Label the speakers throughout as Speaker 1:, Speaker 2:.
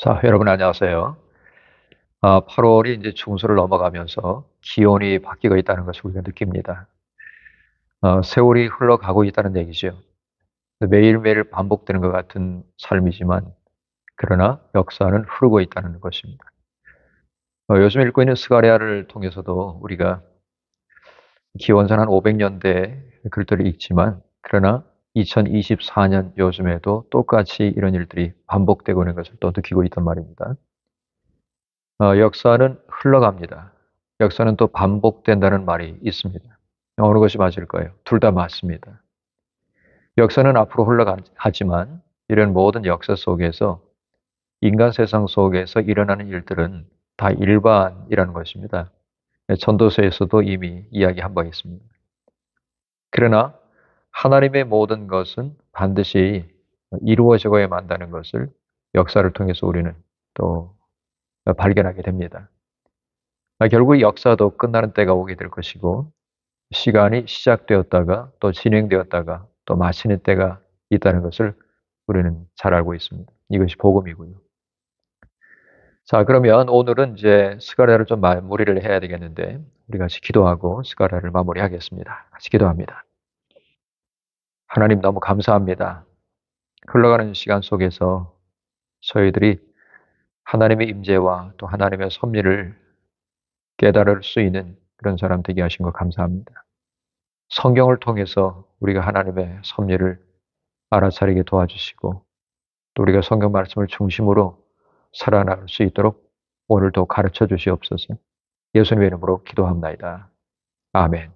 Speaker 1: 자, 여러분 안녕하세요. 8월이 이제 중수를 넘어가면서 기온이 바뀌고 있다는 것을 우리가 느낍니다. 세월이 흘러가고 있다는 얘기죠. 매일매일 반복되는 것 같은 삶이지만, 그러나 역사는 흐르고 있다는 것입니다. 요즘 읽고 있는 스가랴를 통해서도 우리가 기원전 한 500년대 글들을 읽지만, 그러나 2024년 요즘에도 똑같이 이런 일들이 반복되고 있는 것을 또 느끼고 있단 말입니다. 역사는 흘러갑니다. 역사는 또 반복된다는 말이 있습니다. 어느 것이 맞을까요? 둘 다 맞습니다. 역사는 앞으로 흘러가지만 이런 모든 역사 속에서 인간 세상 속에서 일어나는 일들은 다 일반이라는 것입니다. 전도서에서도 이미 이야기한 바 있습니다. 그러나 하나님의 모든 것은 반드시 이루어져야 만다는 것을 역사를 통해서 우리는 또 발견하게 됩니다. 결국 역사도 끝나는 때가 오게 될 것이고 시간이 시작되었다가 또 진행되었다가 또 마치는 때가 있다는 것을 우리는 잘 알고 있습니다. 이것이 복음이고요. 자, 그러면 오늘은 이제 스가랴를 좀 마무리를 해야 되겠는데 우리 같이 기도하고 스가랴를 마무리하겠습니다. 같이 기도합니다. 하나님 너무 감사합니다. 흘러가는 시간 속에서 저희들이 하나님의 임재와 또 하나님의 섭리를 깨달을 수 있는 그런 사람 되게 하신 것 감사합니다. 성경을 통해서 우리가 하나님의 섭리를 알아차리게 도와주시고 또 우리가 성경 말씀을 중심으로 살아나갈 수 있도록 오늘도 가르쳐 주시옵소서. 예수님의 이름으로 기도합나이다. 아멘.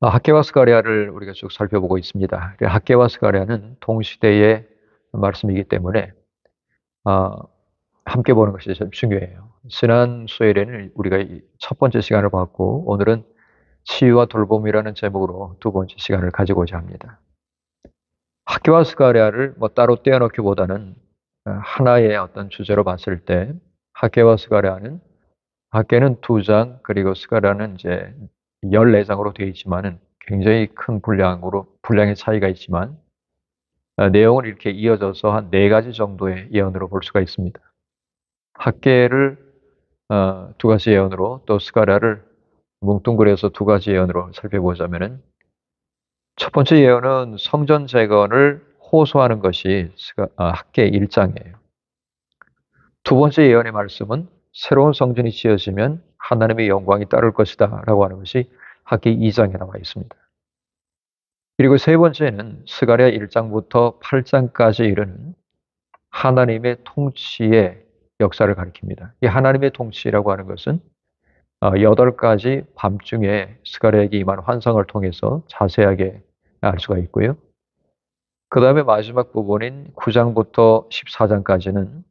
Speaker 1: 학개와 스가랴를 우리가 쭉 살펴보고 있습니다. 학개와 스가랴는 동시대의 말씀이기 때문에 아, 함께 보는 것이 좀 중요해요. 지난 수요일에는 우리가 첫 번째 시간을 봤고 오늘은 치유와 돌봄이라는 제목으로 두 번째 시간을 가지고자 합니다. 학교와 스가랴를 뭐 따로 떼어놓기보다는 하나의 어떤 주제로 봤을 때 학개와 스가랴는 학개는 2장 그리고 스가랴는 이제 14장으로 되어 있지만은 굉장히 큰 분량의 차이가 있지만 내용은 이렇게 이어져서 한 4가지 정도의 예언으로 볼 수가 있습니다. 학개를 2가지 예언으로 또 스가랴를 뭉뚱그려서 2가지 예언으로 살펴보자면은 첫 번째 예언은 성전 재건을 호소하는 것이 학개 1장이에요. 두 번째 예언의 말씀은 새로운 성전이 지어지면 하나님의 영광이 따를 것이다 라고 하는 것이 학개 2장에 나와 있습니다. 그리고 세 번째는 스가랴 1장부터 8장까지 이르는 하나님의 통치의 역사를 가리킵니다. 이 하나님의 통치라고 하는 것은 8가지 밤중에 스가랴에게 임한 환상을 통해서 자세하게 알 수가 있고요. 그 다음에 마지막 부분인 9장부터 14장까지는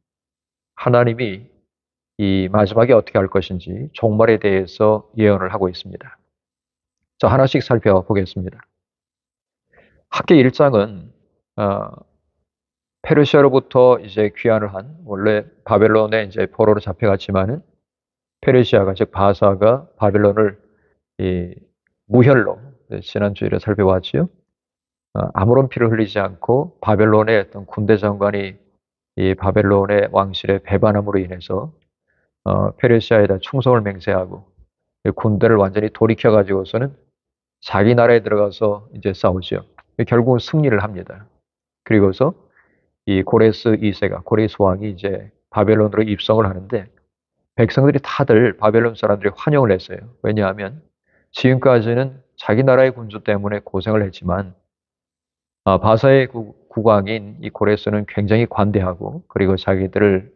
Speaker 1: 하나님이 이 마지막에 어떻게 할 것인지 종말에 대해서 예언을 하고 있습니다. 자, 하나씩 살펴보겠습니다. 학개 1장은 페르시아로부터 이제 귀환을 한 원래 바벨론에 이제 포로로 잡혀갔지만은 페르시아가 즉 바사가 바벨론을 이 무혈로 지난주에 살펴봤지요. 아무런 피를 흘리지 않고 바벨론의 어떤 군대 장관이 이 바벨론의 왕실의 배반함으로 인해서 페르시아에다 충성을 맹세하고 군대를 완전히 돌이켜 가지고서는 자기 나라에 들어가서 이제 싸우죠. 결국은 승리를 합니다. 그리고서 이 고레스 2세가 고레스 왕이 이제 바벨론으로 입성을 하는데 백성들이 다들 바벨론 사람들이 환영을 했어요. 왜냐하면 지금까지는 자기 나라의 군주 때문에 고생을 했지만 바사의 국왕인 이 고레스는 굉장히 관대하고 그리고 자기들을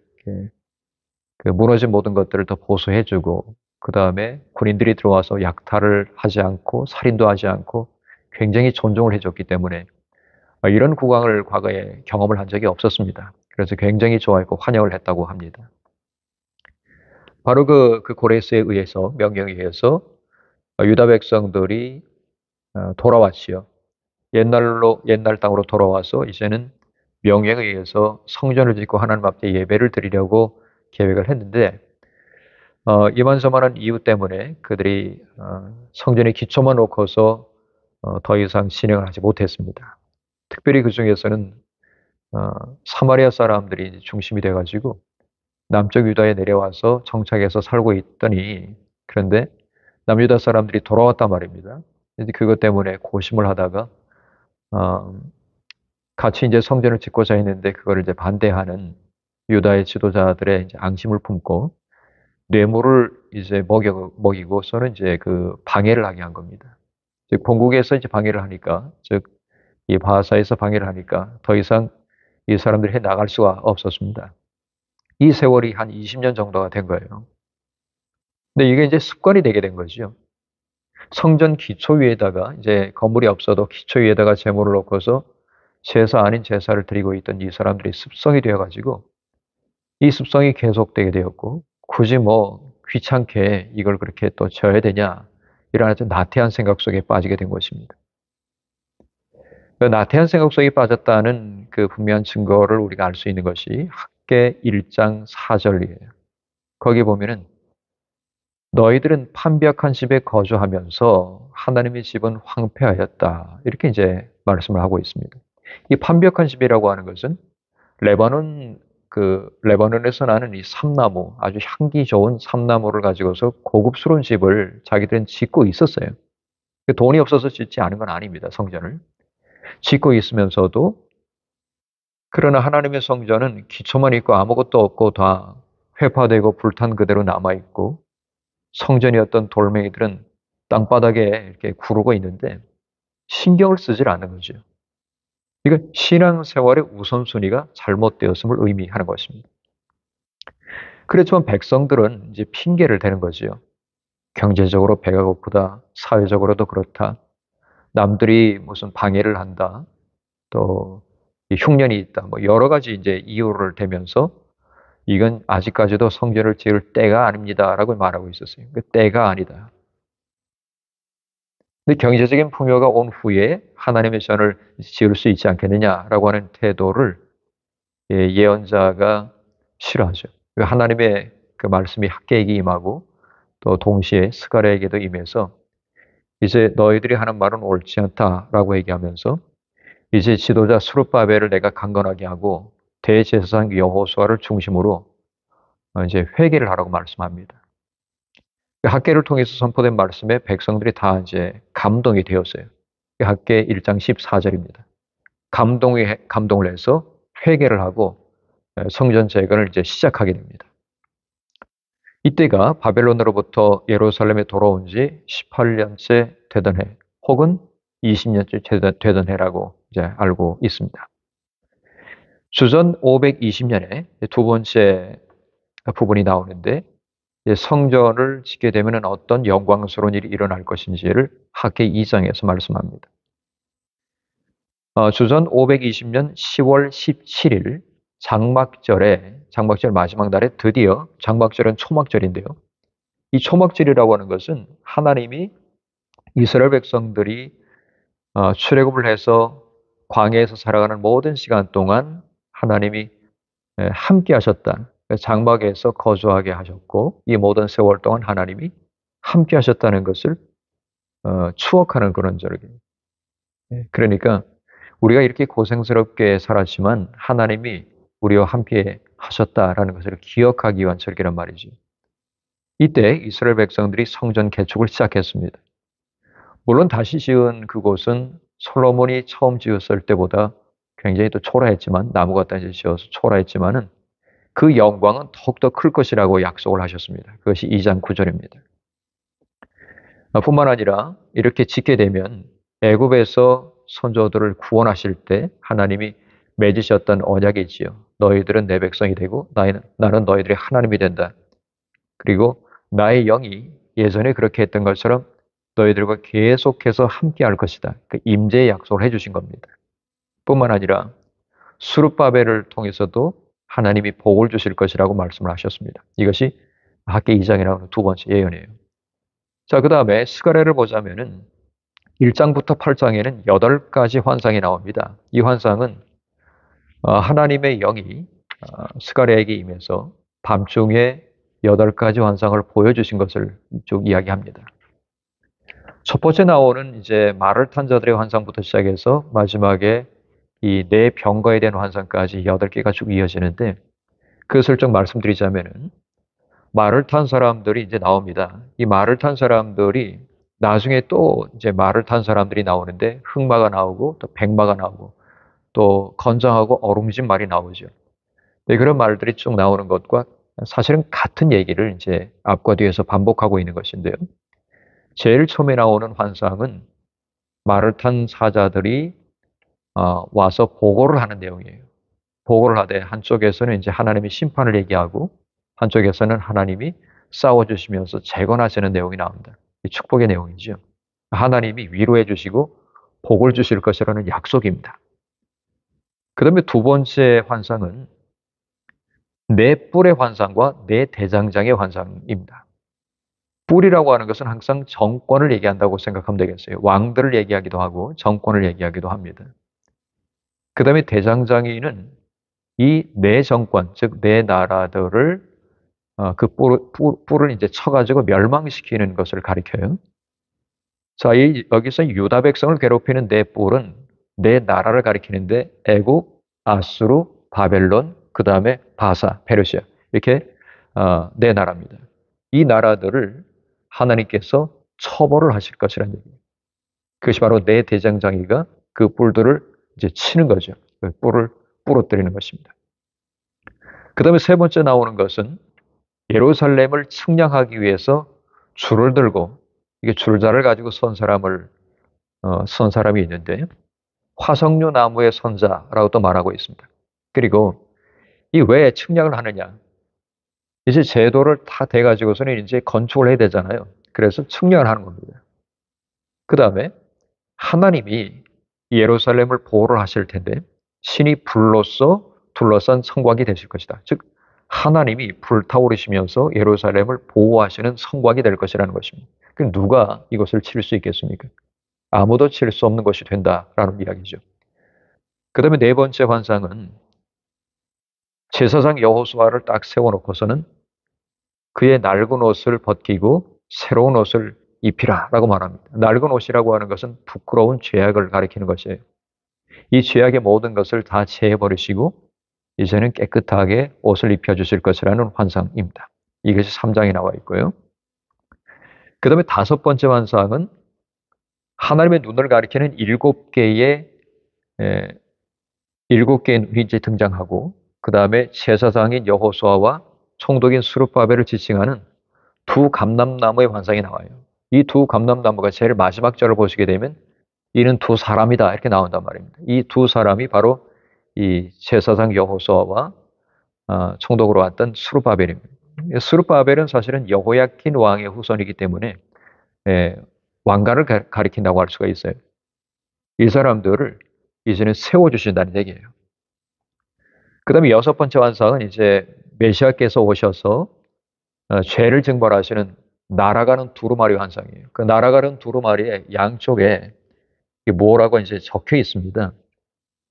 Speaker 1: 그 무너진 모든 것들을 더 보수해주고 그 다음에 군인들이 들어와서 약탈을 하지 않고 살인도 하지 않고 굉장히 존중을 해줬기 때문에 이런 국왕을 과거에 경험을 한 적이 없었습니다. 그래서 굉장히 좋아했고 환영을 했다고 합니다. 바로 그 고레스에 의해서 명령에 의해서 유다 백성들이 돌아왔지요. 옛날 땅으로 돌아와서 이제는 명령에 의해서 성전을 짓고 하나님 앞에 예배를 드리려고 계획을 했는데 이만저만한 이유 때문에 그들이 성전의 기초만 놓고서 더 이상 진행을 하지 못했습니다. 특별히 그 중에서는 어, 사마리아 사람들이 이제 중심이 돼가지고 남쪽 유다에 내려와서 정착해서 살고 있더니 그런데 남유다 사람들이 돌아왔단 말입니다. 이제 그것 때문에 고심을 하다가 어, 같이 이제 성전을 짓고자 했는데 그거를 이제 반대하는 유다의 지도자들의 이제 앙심을 품고 뇌물을 이제 먹이고서는 이제 그 방해를 하게 한 겁니다. 즉 본국에서 이제 방해를 하니까 즉 이 바하사에서 방해를 하니까 더 이상 이 사람들이 해 나갈 수가 없었습니다. 이 세월이 한 20년 정도가 된 거예요. 근데 이게 이제 습관이 되게 된 거죠. 성전 기초 위에다가 이제 건물이 없어도 기초 위에다가 제물을 놓고서 제사 아닌 제사를 드리고 있던 이 사람들이 습성이 되어가지고 이 습성이 계속되게 되었고 굳이 뭐 귀찮게 이걸 그렇게 또 져야 되냐 이런 아주 나태한 생각 속에 빠지게 된 것입니다. 그 나태한 생각 속에 빠졌다는 그 분명한 증거를 우리가 알 수 있는 것이 학계 1장 4절이에요. 거기 보면은 너희들은 판벽한 집에 거주하면서 하나님의 집은 황폐하였다. 이렇게 이제 말씀을 하고 있습니다. 이 판벽한 집이라고 하는 것은 레바논에서 나는 이 삼나무, 아주 향기 좋은 삼나무를 가지고서 고급스러운 집을 자기들은 짓고 있었어요. 돈이 없어서 짓지 않은 건 아닙니다. 성전을. 짓고 있으면서도 그러나 하나님의 성전은 기초만 있고 아무것도 없고 다 회파되고 불탄 그대로 남아 있고 성전이었던 돌멩이들은 땅바닥에 이렇게 구르고 있는데 신경을 쓰질 않는 거죠. 이거 신앙생활의 우선순위가 잘못되었음을 의미하는 것입니다. 그렇지만 백성들은 이제 핑계를 대는 거지요. 경제적으로 배가 고프다, 사회적으로도 그렇다, 남들이 무슨 방해를 한다, 또 흉년이 있다, 뭐 여러 가지 이제 이유를 대면서 이건 아직까지도 성전을 지을 때가 아닙니다라고 말하고 있었어요. 그 때가 아니다. 근데 경제적인 풍요가 온 후에 하나님의 전을 지을 수 있지 않겠느냐라고 하는 태도를 예언자가 싫어하죠. 하나님의 그 말씀이 학개에게 임하고 또 동시에 스가랴에게도 임해서 이제 너희들이 하는 말은 옳지 않다라고 얘기하면서 이제 지도자 스룹바벨을 내가 강건하게 하고 대제사장 여호수아를 중심으로 이제 회개를 하라고 말씀합니다. 학개를 통해서 선포된 말씀에 백성들이 다 이제 감동이 되었어요. 학개 1장 14절입니다. 감동을 해서 회개를 하고 성전 재건을 이제 시작하게 됩니다. 이때가 바벨론으로부터 예루살렘에 돌아온 지 18년째 되던 해, 혹은 20년째 되던 해라고 이제 알고 있습니다. 주전 520년에 두 번째 부분이 나오는데 성전을 짓게 되면 어떤 영광스러운 일이 일어날 것인지를 학개 2장에서 말씀합니다. 주전 520년 10월 17일 장막절 마지막 날에 드디어 장막절은 초막절인데요. 이 초막절이라고 하는 것은 하나님이 이스라엘 백성들이 출애굽을 해서 광야에서 살아가는 모든 시간 동안 하나님이 함께 하셨다. 장막에서 거주하게 하셨고 이 모든 세월 동안 하나님이 함께 하셨다는 것을 추억하는 그런 절기입니다. 그러니까 우리가 이렇게 고생스럽게 살았지만 하나님이 우리와 함께 하셨다라는 것을 기억하기 위한 절기란 말이죠. 이때 이스라엘 백성들이 성전 개축을 시작했습니다. 물론 다시 지은 그곳은 솔로몬이 처음 지었을 때보다 굉장히 또 초라했지만 나무가 다시 지어서 초라했지만은 그 영광은 더욱더 클 것이라고 약속을 하셨습니다. 그것이 2장 9절입니다. 뿐만 아니라 이렇게 짓게 되면 애굽에서 선조들을 구원하실 때 하나님이 맺으셨던 언약이지요. 너희들은 내 백성이 되고 나는 너희들의 하나님이 된다. 그리고 나의 영이 예전에 그렇게 했던 것처럼 너희들과 계속해서 함께 할 것이다. 그 임재의 약속을 해주신 겁니다. 뿐만 아니라 수룹바벨을 통해서도 하나님이 복을 주실 것이라고 말씀을 하셨습니다. 이것이 학개 2장이라고 두 번째 예언이에요. 자, 그 다음에 스가랴를 보자면은 1장부터 8장에는 8가지 환상이 나옵니다. 이 환상은 하나님의 영이 스가랴에게 임해서 밤중에 8가지 환상을 보여주신 것을 쭉 이야기합니다. 첫 번째 나오는 이제 말을 탄 자들의 환상부터 시작해서 마지막에 이 네 병거에 대한 환상까지 8개가 쭉 이어지는데 그것을 좀 말씀드리자면은 말을 탄 사람들이 이제 나옵니다. 이 말을 탄 사람들이 나중에 또 이제 말을 탄 사람들이 나오는데 흑마가 나오고 또 백마가 나오고 또 건장하고 어rum진 말이 나오죠. 네, 그런 말들이 쭉 나오는 것과 사실은 같은 얘기를 이제 앞과 뒤에서 반복하고 있는 것인데요. 제일 처음에 나오는 환상은 말을 탄 사자들이 와서 보고를 하는 내용이에요. 보고를 하되 한쪽에서는 이제 하나님이 심판을 얘기하고 한쪽에서는 하나님이 싸워주시면서 재건하시는 내용이 나옵니다. 이 축복의 내용이죠. 하나님이 위로해 주시고 복을 주실 것이라는 약속입니다. 그 다음에 두 번째 환상은 네 뿔의 환상과 네 대장장의 환상입니다. 뿔이라고 하는 것은 항상 정권을 얘기한다고 생각하면 되겠어요. 왕들을 얘기하기도 하고 정권을 얘기하기도 합니다. 그 다음에 대장장이는 이 네 정권, 즉 네 나라들을 그 뿔을 이제 쳐가지고 멸망시키는 것을 가리켜요. 자, 여기서 유다 백성을 괴롭히는 네 뿔은 네 나라를 가리키는데 애굽, 아수르, 바벨론, 그 다음에 바사, 페르시아 이렇게 네 나라입니다. 이 나라들을 하나님께서 처벌을 하실 것이라는 얘기예요. 그것이 바로 네 대장장이가 그 뿔들을 이제 치는 거죠. 그 뿔을 부러뜨리는 것입니다. 그 다음에 세 번째 나오는 것은 예루살렘을 측량하기 위해서 줄을 들고 이게 줄자를 가지고 선 사람이 있는데 화석류 나무의 선자라고 또 말하고 있습니다. 그리고 이 왜 측량을 하느냐? 이제 제도를 다 돼가지고서는 이제 건축을 해야 되잖아요. 그래서 측량을 하는 겁니다. 그 다음에 하나님이 예루살렘을 보호를 하실 텐데 신이 불로써 둘러싼 성곽이 되실 것이다. 즉 하나님이 불타오르시면서 예루살렘을 보호하시는 성곽이 될 것이라는 것입니다. 그럼 누가 이것을 칠 수 있겠습니까? 아무도 칠 수 없는 것이 된다라는 이야기죠. 그 다음에 네 번째 환상은 제사장 여호수아를 딱 세워놓고서는 그의 낡은 옷을 벗기고 새로운 옷을 입히라라고 말합니다. 낡은 옷이라고 하는 것은 부끄러운 죄악을 가리키는 것이에요. 이 죄악의 모든 것을 다 제해버리시고 이제는 깨끗하게 옷을 입혀주실 것이라는 환상입니다. 이것이 3장에 나와 있고요. 그 다음에 다섯 번째 환상은 하나님의 눈을 가리키는 7개의 눈이 이제 등장하고 그 다음에 제사장인 여호수아와 총독인 스룹바벨을 지칭하는 두 감람나무의 환상이 나와요. 이 두 감람나무가 제일 마지막 절을 보시게 되면 이는 두 사람이다 이렇게 나온단 말입니다. 이 두 사람이 바로 이 제사장 여호수아와 총독으로 왔던 스룹바벨입니다. 스룹바벨은 사실은 여호야킨 왕의 후손이기 때문에 왕가를 가리킨다고 할 수가 있어요. 이 사람들을 이제는 세워주신다는 얘기예요. 그 다음에 여섯 번째 환상은 이제 메시아께서 오셔서 죄를 증벌하시는 날아가는 두루마리 환상이에요. 그 날아가는 두루마리의 양쪽에 뭐라고 이제 적혀 있습니다.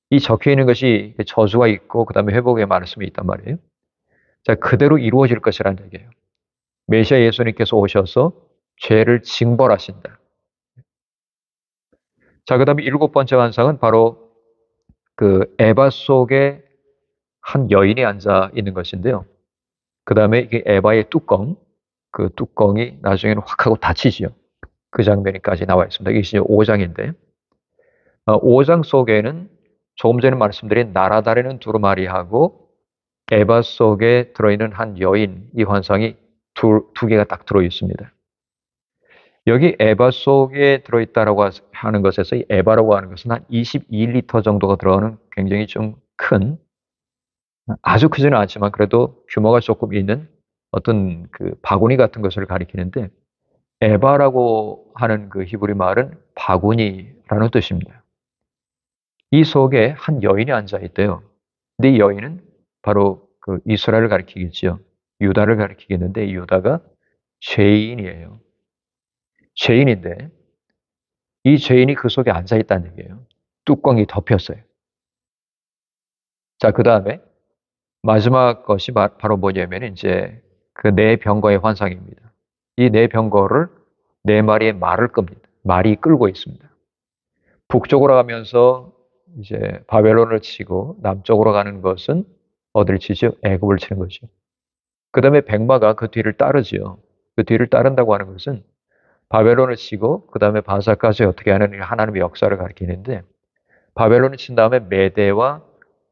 Speaker 1: 이 적혀 있는 것이 저주가 있고 그 다음에 회복의 말씀이 있단 말이에요. 자, 그대로 이루어질 것이라는 얘기예요. 메시아 예수님께서 오셔서 죄를 징벌하신다. 자, 그 다음에 일곱 번째 환상은 바로 그 에바 속에 한 여인이 앉아 있는 것인데요. 그 다음에 이게 에바의 뚜껑, 그 뚜껑이 나중에는 확 하고 닫히지요. 그 장면이까지 나와 있습니다. 이게 이제 5장인데, 5장 속에는 조금 전에 말씀드린 날아다니는 두루마리하고 에바 속에 들어있는 한 여인, 이 환상이 두 개가 딱 들어 있습니다. 여기 에바 속에 들어있다라고 하는 것에서 이 에바라고 하는 것은 한 22리터 정도가 들어가는 굉장히 좀 큰, 아주 크지는 않지만 그래도 규모가 조금 있는 어떤 그 바구니 같은 것을 가리키는데 에바라고 하는 그 히브리 말은 바구니라는 뜻입니다. 이 속에 한 여인이 앉아 있대요. 근데 이 여인은 바로 그 이스라엘을 가리키겠지요. 유다를 가리키겠는데 유다가 죄인이에요. 죄인인데 이 죄인이 그 속에 앉아 있다는 얘기예요. 뚜껑이 덮였어요. 자, 그 다음에 마지막 것이 바로 뭐냐면 이제 그 네 병거의 환상입니다. 이 네 병거를 네 마리의 말을 끕니다. 말이 끌고 있습니다. 북쪽으로 가면서 이제 바벨론을 치고 남쪽으로 가는 것은 어디를 치죠? 애굽을 치는 거죠. 그 다음에 백마가 그 뒤를 따르지요. 그 뒤를 따른다고 하는 것은 바벨론을 치고 그 다음에 바사까지 어떻게 하는 하나님의 역사를 가리키는데 바벨론을 친 다음에 메대와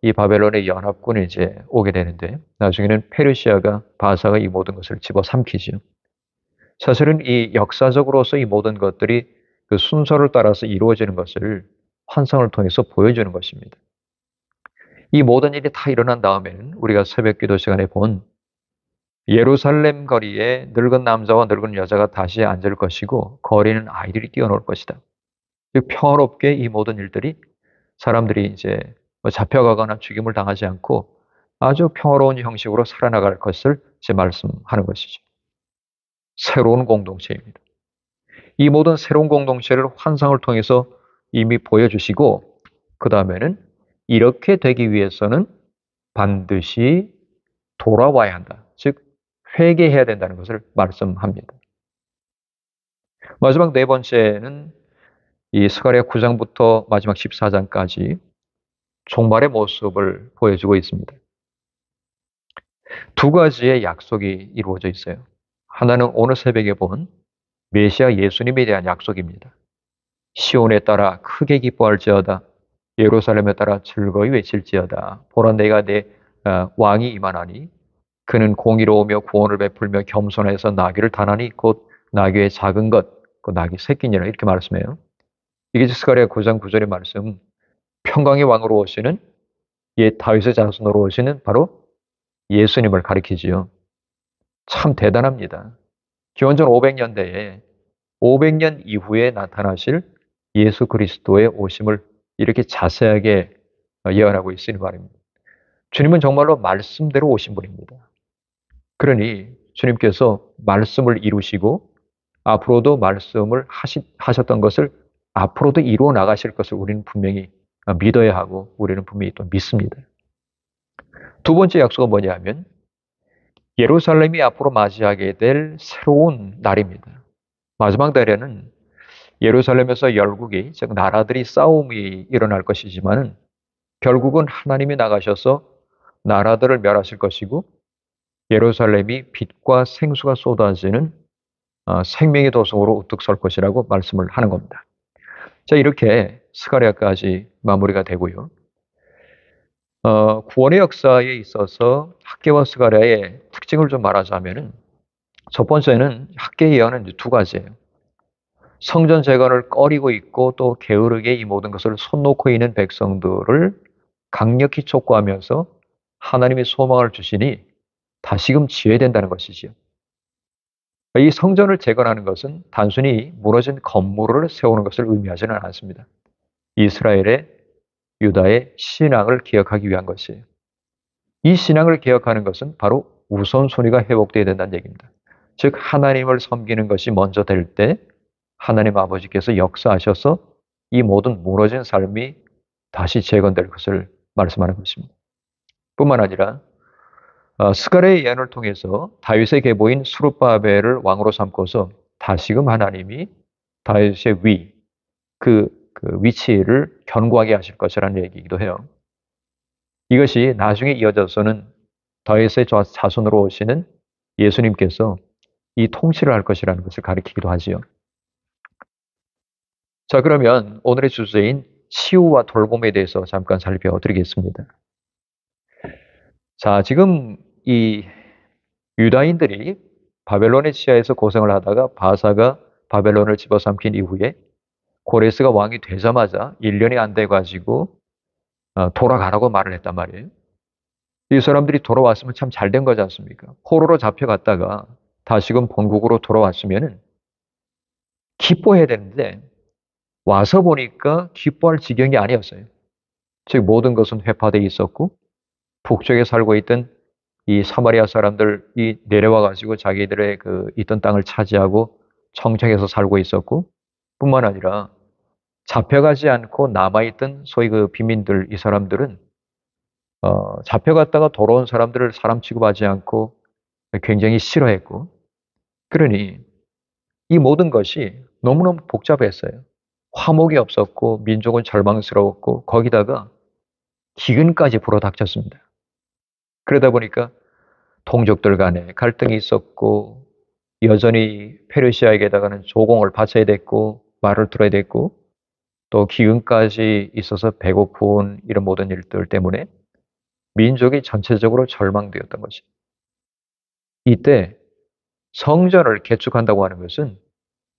Speaker 1: 이 바벨론의 연합군이 이제 오게 되는데 나중에는 페르시아가 바사가 이 모든 것을 집어삼키죠. 사실은 이 역사적으로서 이 모든 것들이 그 순서를 따라서 이루어지는 것을 환상을 통해서 보여주는 것입니다. 이 모든 일이 다 일어난 다음에는 우리가 새벽 기도 시간에 본 예루살렘 거리에 늙은 남자와 늙은 여자가 다시 앉을 것이고 거리는 아이들이 뛰어놀 것이다. 평화롭게 이 모든 일들이 사람들이 이제 잡혀가거나 죽임을 당하지 않고 아주 평화로운 형식으로 살아나갈 것을 이제 말씀하는 것이죠. 새로운 공동체입니다. 이 모든 새로운 공동체를 환상을 통해서 이미 보여주시고 그 다음에는 이렇게 되기 위해서는 반드시 돌아와야 한다. 즉 회개해야 된다는 것을 말씀합니다. 마지막 네 번째는 이 스가랴 9장부터 마지막 14장까지 종말의 모습을 보여주고 있습니다. 두 가지의 약속이 이루어져 있어요. 하나는 오늘 새벽에 본 메시아 예수님에 대한 약속입니다. 시온에 따라 크게 기뻐할지어다. 예루살렘에 따라 즐거이 외칠지어다. 보라 내가 내 왕이 임하나니 그는 공의로우며 구원을 베풀며 겸손해서 나귀를 다나니 곧 나귀의 작은 것, 그 나귀 새끼니라 이렇게 말씀해요. 이게 스가랴 9장 9절의 말씀. 평강의 왕으로 오시는 옛 다윗의 자손으로 오시는 바로 예수님을 가리키지요. 참 대단합니다. 기원전 500년대에 500년 이후에 나타나실 예수 그리스도의 오심을 이렇게 자세하게 예언하고 있으니 말입니다. 주님은 정말로 말씀대로 오신 분입니다. 그러니 주님께서 말씀을 이루시고 앞으로도 말씀을 하셨던 것을 앞으로도 이루어 나가실 것을 우리는 분명히 믿어야 하고 우리는 분명히 또 믿습니다. 두 번째 약속은 뭐냐 하면 예루살렘이 앞으로 맞이하게 될 새로운 날입니다. 마지막 날에는 예루살렘에서 열국이, 즉 나라들이 싸움이 일어날 것이지만 결국은 하나님이 나가셔서 나라들을 멸하실 것이고 예루살렘이 빛과 생수가 쏟아지는 생명의 도성으로 우뚝 설 것이라고 말씀을 하는 겁니다. 자, 이렇게 스가랴까지 마무리가 되고요. 구원의 역사에 있어서 학개와 스가랴의 특징을 좀 말하자면은 첫 번째는 학개 예언은 두 가지예요. 성전 재건을 꺼리고 있고 또 게으르게 이 모든 것을 손 놓고 있는 백성들을 강력히 촉구하면서 하나님의 소망을 주시니 다시금 지어야 된다는 것이지요. 이 성전을 재건하는 것은 단순히 무너진 건물을 세우는 것을 의미하지는 않습니다. 이스라엘의 유다의 신앙을 기억하기 위한 것이에요. 이 신앙을 기억하는 것은 바로 우선순위가 회복되어야 된다는 얘기입니다. 즉 하나님을 섬기는 것이 먼저 될 때 하나님 아버지께서 역사하셔서 이 모든 무너진 삶이 다시 재건될 것을 말씀하는 것입니다. 뿐만 아니라 스가랴의 예언을 통해서 다윗의 계보인 스룹바벨을 왕으로 삼고서 다시금 하나님이 다윗의 그 위치를 견고하게 하실 것이라는 얘기이기도 해요. 이것이 나중에 이어져서는 다윗의 자손으로 오시는 예수님께서 이 통치를 할 것이라는 것을 가리키기도 하지요. 자, 그러면 오늘의 주제인 치유와 돌봄에 대해서 잠깐 살펴드리겠습니다. 자, 지금 이 유다인들이 바벨론의 치하에서 고생을 하다가 바사가 바벨론을 집어삼킨 이후에 고레스가 왕이 되자마자 1년이 안 돼가지고 돌아가라고 말을 했단 말이에요. 이 사람들이 돌아왔으면 참 잘 된 거지 않습니까? 포로로 잡혀갔다가 다시금 본국으로 돌아왔으면 기뻐해야 되는데 와서 보니까 기뻐할 지경이 아니었어요. 즉 모든 것은 회파되어 있었고 북쪽에 살고 있던 이 사마리아 사람들이 내려와 가지고 자기들의 그 있던 땅을 차지하고 청정해서 살고 있었고 뿐만 아니라 잡혀가지 않고 남아있던 소위 그 빈민들 이 사람들은 잡혀갔다가 돌아온 사람들을 사람 취급하지 않고 굉장히 싫어했고 그러니 이 모든 것이 너무너무 복잡했어요. 화목이 없었고 민족은 절망스러웠고 거기다가 기근까지 불어닥쳤습니다. 그러다 보니까 동족들 간에 갈등이 있었고 여전히 페르시아에게다가는 조공을 바쳐야 됐고 말을 들어야 됐고 또 기근까지 있어서 배고픈 이런 모든 일들 때문에 민족이 전체적으로 절망되었던 것이. 이때 성전을 개축한다고 하는 것은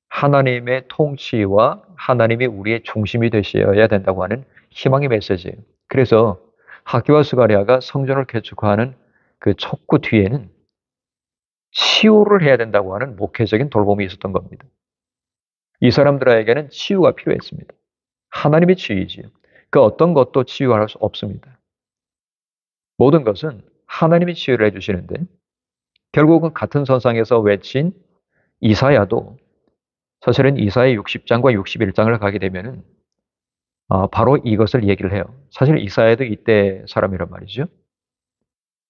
Speaker 1: 하나님의 통치와 하나님이 우리의 중심이 되셔야 된다고 하는 희망의 메시지예요. 그래서 학교와 스가랴가 성전을 개축하는 그 촉구 뒤에는 치유를 해야 된다고 하는 목회적인 돌봄이 있었던 겁니다. 이 사람들에게는 치유가 필요했습니다. 하나님의 치유이지요. 그 어떤 것도 치유할 수 없습니다. 모든 것은 하나님이 치유를 해주시는데 결국은 같은 선상에서 외친 이사야도 사실은 이사야 60장과 61장을 가게 되면은 바로 이것을 얘기를 해요. 사실 이사야도 이때 사람이란 말이죠.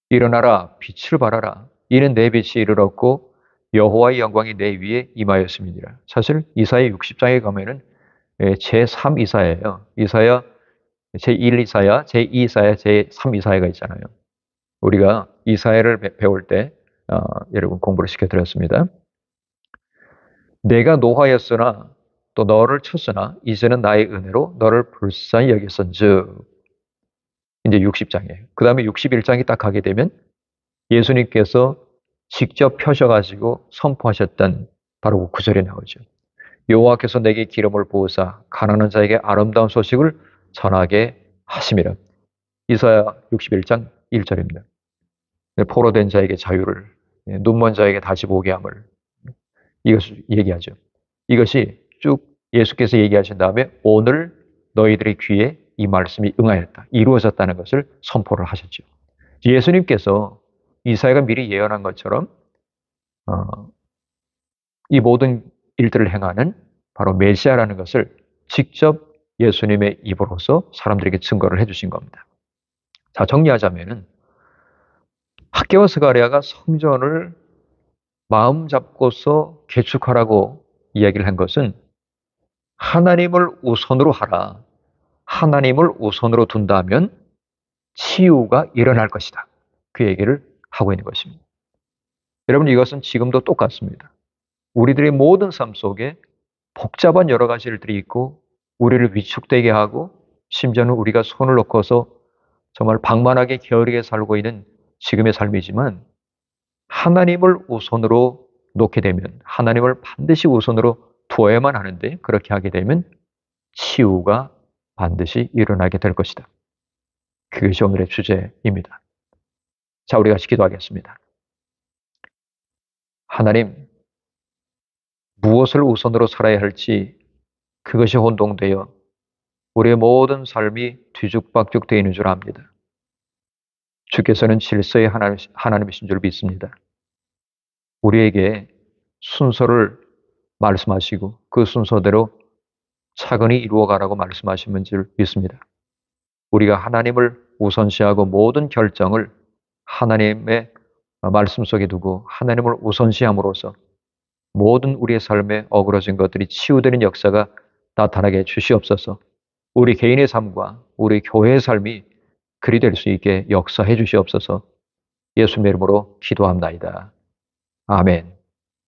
Speaker 1: 일어나라 빛을 발하라 이는 내 빛이 이르렀고 여호와의 영광이 내 위에 임하였음이니라. 사실 이사야 60장에 가면은 제3 이사야예요. 이사야 제1 이사야, 제2 이사야, 제3 이사야가 있잖아요. 우리가 이사야를 배울 때 여러분 공부를 시켜드렸습니다. 내가 노하였으나 또 너를 쳤으나 이제는 나의 은혜로 너를 불쌍히 여겼은즉 이제 60장이에요. 그 다음에 61장이 딱 가게 되면 예수님께서 직접 펴셔가지고 선포하셨던 바로 그 구절이 나오죠. 여호와께서 내게 기름을 부으사 가난한 자에게 아름다운 소식을 전하게 하심이라. 이사야 61장 1절입니다. 포로된 자에게 자유를, 눈먼 자에게 다시 보게 함을 이것을 얘기하죠. 이것이 쭉 예수께서 얘기하신 다음에 오늘 너희들의 귀에 이 말씀이 응하였다. 이루어졌다는 것을 선포를 하셨죠. 예수님께서 이사야가 미리 예언한 것처럼 이 모든 일들을 행하는 바로 메시아라는 것을 직접 예수님의 입으로서 사람들에게 증거를 해주신 겁니다. 자, 정리하자면은 학개와 스가랴가 성전을 마음 잡고서 개축하라고 이야기를 한 것은 하나님을 우선으로 하라. 하나님을 우선으로 둔다면 치유가 일어날 것이다. 그 얘기를 하고 있는 것입니다. 여러분 이것은 지금도 똑같습니다. 우리들의 모든 삶 속에 복잡한 여러 가지 일들이 있고 우리를 위축되게 하고 심지어는 우리가 손을 놓고서 정말 방만하게 게으르게 살고 있는 지금의 삶이지만 하나님을 우선으로 놓게 되면 하나님을 반드시 우선으로 두어야만 하는데 그렇게 하게 되면 치유가 반드시 일어나게 될 것이다. 그것이 오늘의 주제입니다. 자, 우리가 기도하겠습니다. 하나님, 무엇을 우선으로 살아야 할지 그것이 혼동되어 우리의 모든 삶이 뒤죽박죽 되어 있는 줄 압니다. 주께서는 질서의 하나님이신 줄 믿습니다. 우리에게 순서를 말씀하시고 그 순서대로 차근히 이루어가라고 말씀하시는 줄 믿습니다. 우리가 하나님을 우선시하고 모든 결정을 하나님의 말씀 속에 두고 하나님을 우선시함으로써 모든 우리의 삶에 어그러진 것들이 치유되는 역사가 나타나게 주시옵소서. 우리 개인의 삶과 우리 교회의 삶이 그리 될 수 있게 역사해 주시옵소서. 예수님의 이름으로 기도합나이다. 아멘.